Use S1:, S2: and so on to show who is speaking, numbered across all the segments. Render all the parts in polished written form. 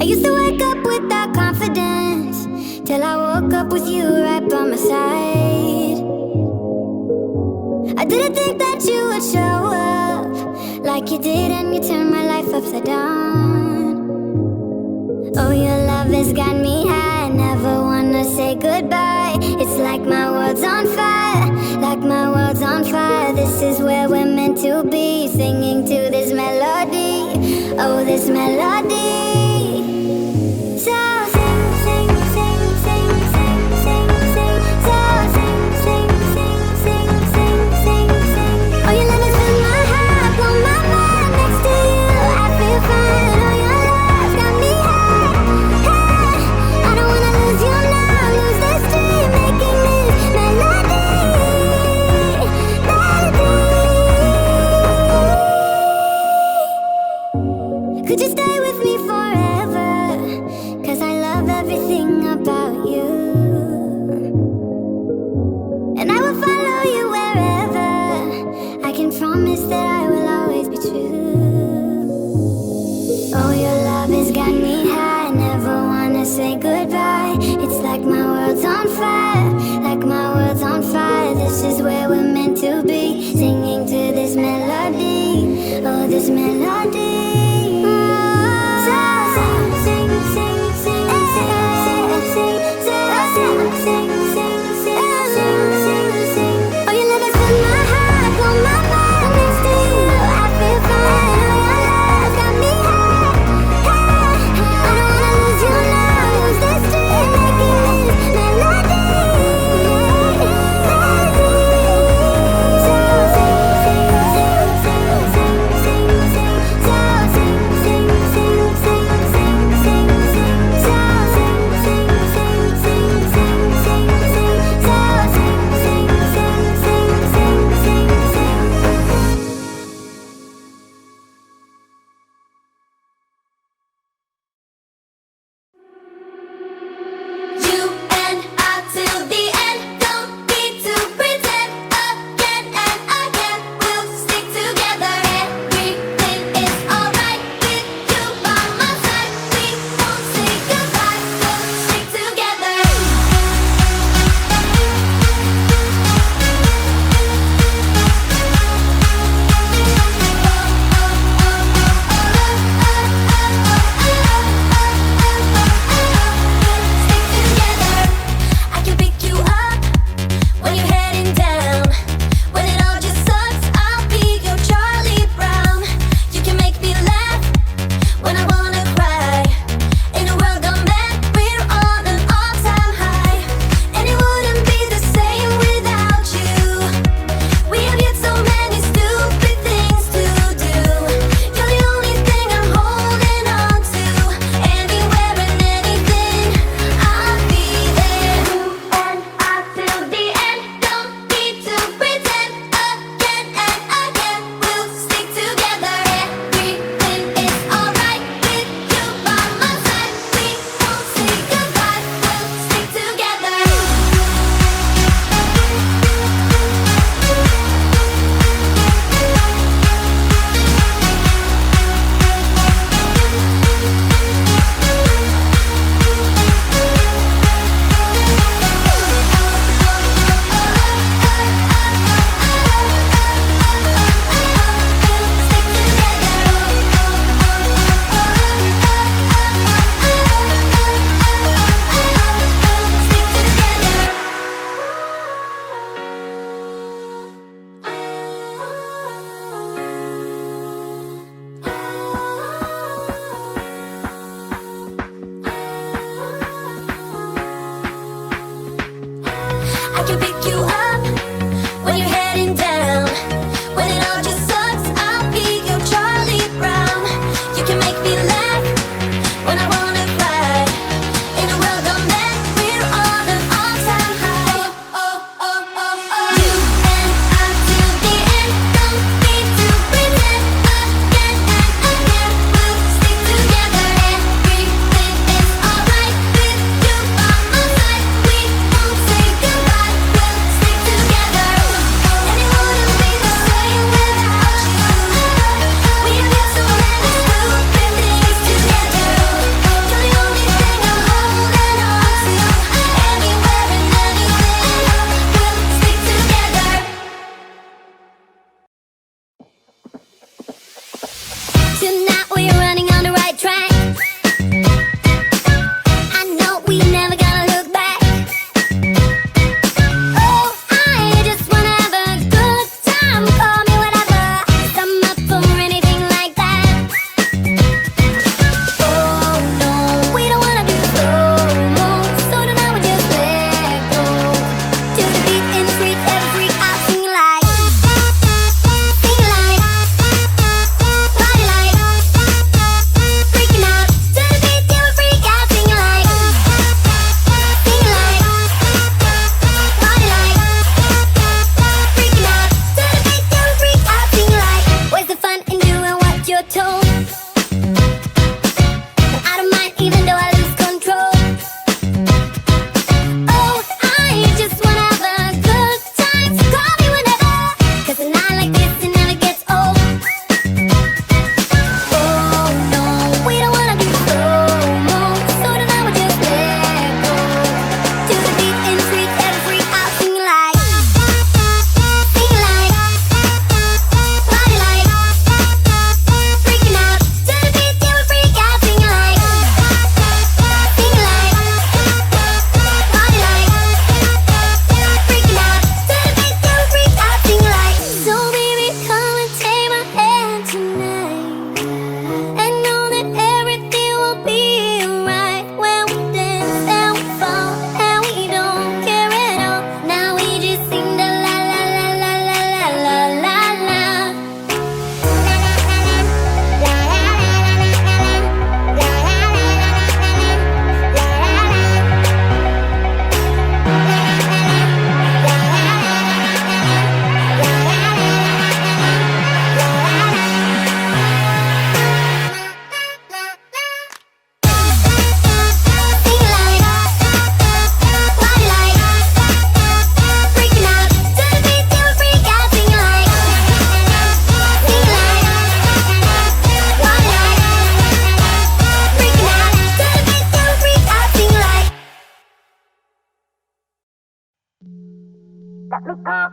S1: used to wake up without confidence, till I woke up with you right by my side. I didn't think that you would show up like you did, and you turned my life upside down. Oh, your love has got me high, I never wanna say goodbye. It's like my world's on fire, like my world's on fire. This is where we're meant to be, singing to this melody. Oh, this melody. So sing, sing, sing, sing, sing, sing, sing. So sing, sing, sing, sing, sing, sing, sing. Oh, your love has filled my heart, blow my mind. Next to you, I feel fine. Oh, your love's got me high, high. I don't wanna lose you now, lose this dream, making this melody, melody. Could you stay with me forever? 'Cause I love everything about you, and I will follow you wherever. I can promise that I will always be true. Oh, your love has got me high, I never wanna say goodbye. It's like my world's on fire, like my world's on fire. This is where we're meant to be, singing to this melody. Oh, this melody. So sing, sing, sing, sing, sing, sing, sing, sing, sing, sing, sing, sing, sing, sing. Oh, your love has filled my heart, blow my mind. Next to you,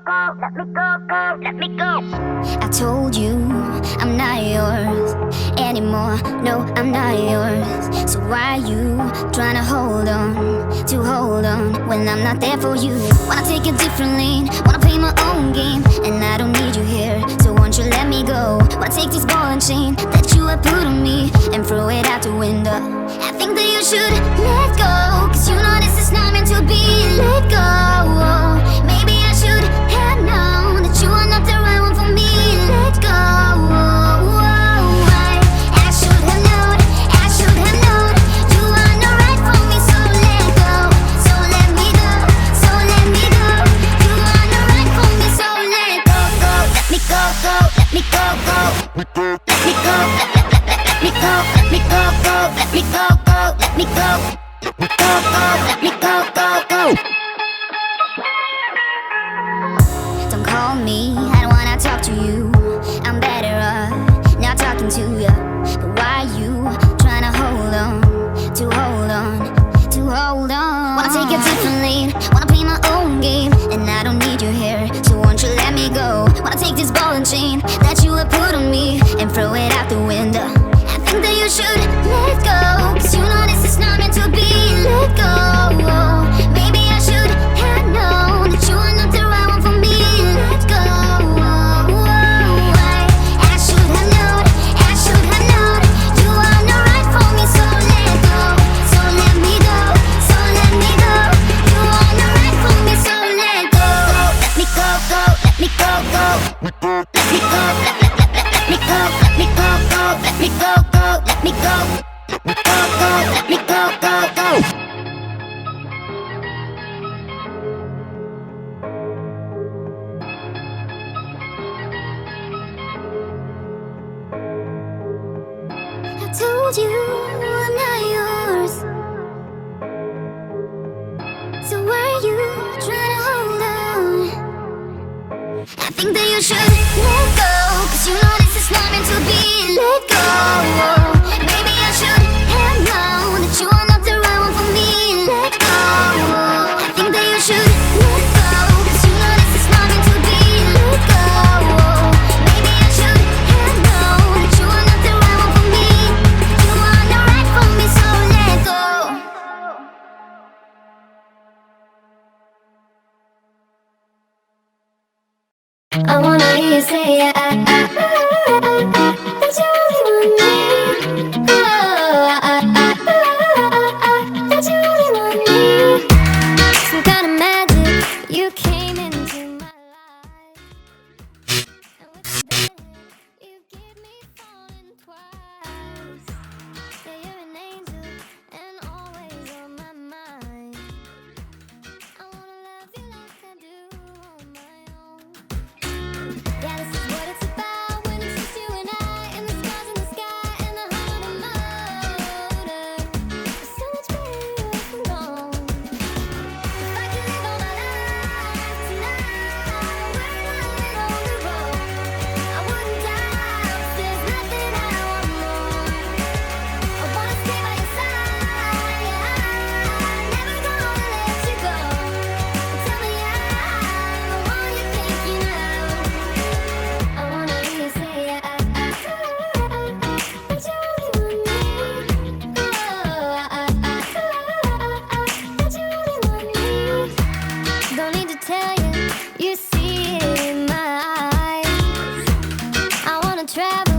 S1: go, let me go, go, let me go. I told you I'm not yours anymore. No, I'm not yours. So why you trying to hold on when I'm not there for you? Wanna take a different lane, wanna play my own game, and I don't need you here. So won't you let me go? Wanna take this ball and chain that you have put on me and throw it out the window. I think that you should let go, 'cause you know this is not meant to be. Let go. Maybe I should have known that you are not the right one for me. Let go. I should have known, I should have known you are not right for me. So let go, so let me go, so let me go. You are not right for me, so let go, go, let me go, go, let me go, go, let me go, let me go, let me go, go, let me go, go, let me go, go, go, let me go, go, go. Don't call me, I don't wanna talk to you. I'm better off not talking to you. But why you trying to hold on, to hold on, to hold on? Wanna take a different lane, wanna play my own game, and I don't need you here. So won't you let me go? Wanna take this ball and chain that you have put on me and throw it out the window. I think that you should let go, 'cause you know this is not meant to be. Let go. Maybe I should have known that you are not the right one for me. Let go. I should have known, I should have known you are not right for me. So let go, so let me go, so let me go. You are not right for me, so let go. Let me go, go, let me go, go. Let me go, let me go, let me go, go, let me go, go, let me go, go, go, let me go, go, go. I told you I'm not yours. So why are you trying to hold on? I think that you should let go, 'cause you know this is not meant to be. Let go. Maybe I should have known that you are not the right one for me. Let go. I think that you should let go, 'cause you know this is not meant to be. Let go. Maybe I should have known that you are not the right one for me. You are not right for me, so let go. I wanna hear you say that you only want me. That you only want me. Some kind of magic, you came into my life, and with the bed, you give me falling twice. Yeah, you're an angel and always on my mind. I wanna love you like I do on my own. Yeah, this is what it's about when it's just you and I, and the stars in the sky and the heart of the motor. It's so much better you from gone. If I could live all my life tonight, we're not on the road. I wouldn't die, 'cause there's nothing I want more. I wanna stay by your side, never gonna let you go. Tell me I'm the one you're thinking of. I wanna hear you say that you only want me. That you only want me. Don't need to tell you, you see it in my eyes. I wanna travel